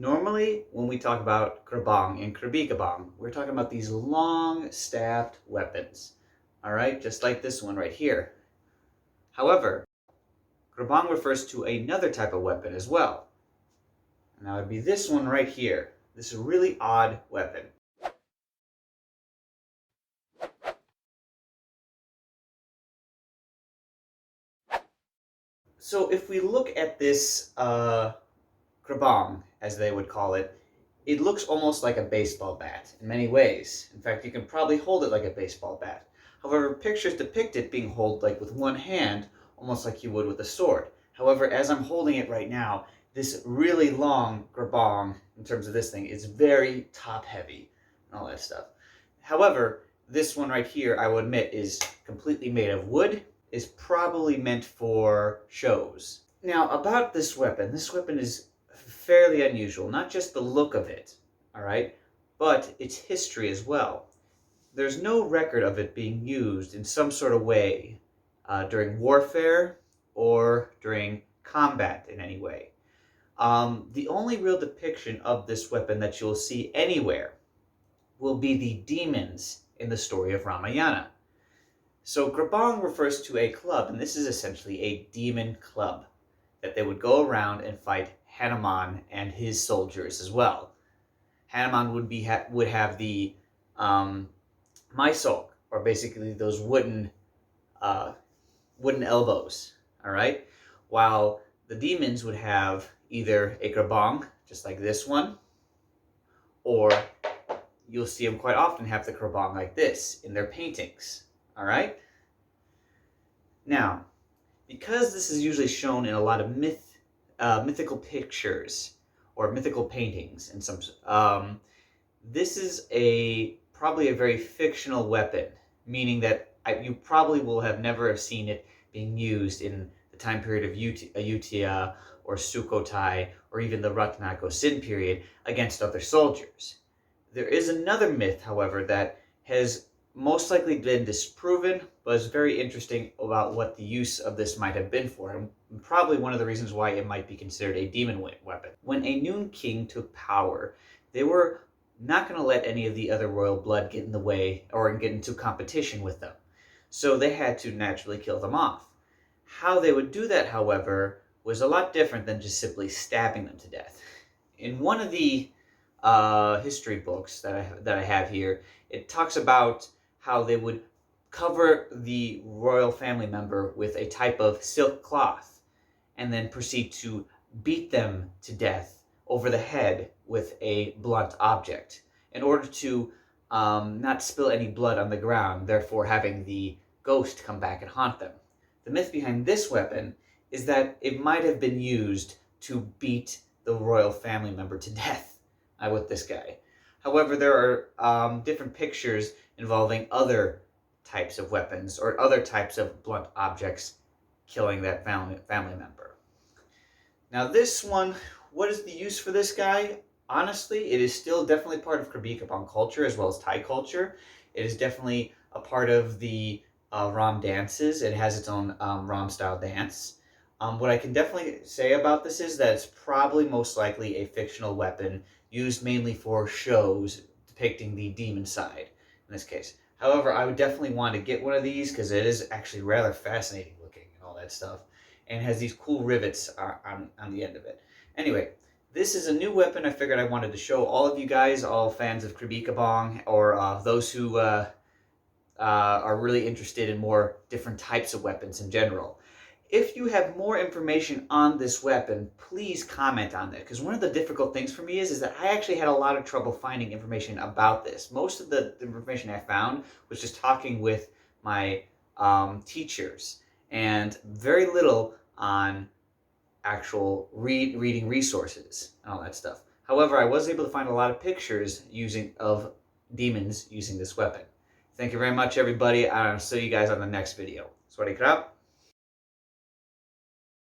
Normally, when we talk about Krabong and Krabi Krabong, we're talking about these long stabbed weapons. All right, just like this one right here. However, Krabong refers to another type of weapon as well. And that would be this one right here. This really odd weapon. So if we look at this Krabong, as they would call it, it looks almost like a baseball bat in many ways. In fact, you can probably hold it like a baseball bat. However, pictures depict it being held like with one hand, almost like you would with a sword. However, as I'm holding it right now, this really long Krabong, in terms of this thing, is very top heavy and all that stuff. However, this one right here, I will admit, is completely made of wood, is probably meant for shows. Now, about this weapon is fairly unusual, not just the look of it, all right, but its history as well. There's no record of it being used in some sort of way during warfare or during combat in any way. The only real depiction of this weapon that you'll see anywhere will be the demons in the story of Ramayana. So Krabong refers to a club, and this is essentially a demon club that they would go around and fight Hanuman and his soldiers as well. Hanuman would have the Mysok, or basically those wooden elbows, all right? While the demons would have either a Krabong, just like this one, or you'll see them quite often have the Krabong like this in their paintings, all right? Now, because this is usually shown in a lot of mythical pictures or mythical paintings, and some, this is probably a very fictional weapon, meaning that you probably will have never seen it being used in the time period of Ayutthaya or Sukhothai or even the Ratnako Sin period against other soldiers. There is another myth, however, that has most likely been disproven, but is very interesting about what the use of this might have been for, and probably one of the reasons why it might be considered a demon weapon. When a new king took power, they were not going to let any of the other royal blood get in the way or get into competition with them. So they had to naturally kill them off. How they would do that, however, was a lot different than just simply stabbing them to death. In one of the history books that I have here, it talks about how they would cover the royal family member with a type of silk cloth and then proceed to beat them to death over the head with a blunt object in order to not spill any blood on the ground, therefore having the ghost come back and haunt them. The myth behind this weapon is that it might have been used to beat the royal family member to death with this guy. However, there are different pictures involving other types of weapons or other types of blunt objects killing that family member. Now this one, what is the use for this guy? Honestly, it is still definitely part of Krabi Krabong culture as well as Thai culture. It is definitely a part of the Ram dances. It has its own Ram style dance. What I can definitely say about this is that it's probably most likely a fictional weapon used mainly for shows depicting the demon side in this case. However, I would definitely want to get one of these because it is actually rather fascinating looking and all that stuff, and has these cool rivets on the end of it. Anyway, this is a new weapon I figured I wanted to show all of you guys, all fans of Krabi Krabong, or those who are really interested in more different types of weapons in general. If you have more information on this weapon, please comment on it, because one of the difficult things for me is that I actually had a lot of trouble finding information about this. Most of the information I found was just talking with my teachers, and very little on actual reading resources and all that stuff. However, I was able to find a lot of pictures of demons using this weapon. Thank you very much, everybody. I'll see you guys on the next video. Sawasdee krap.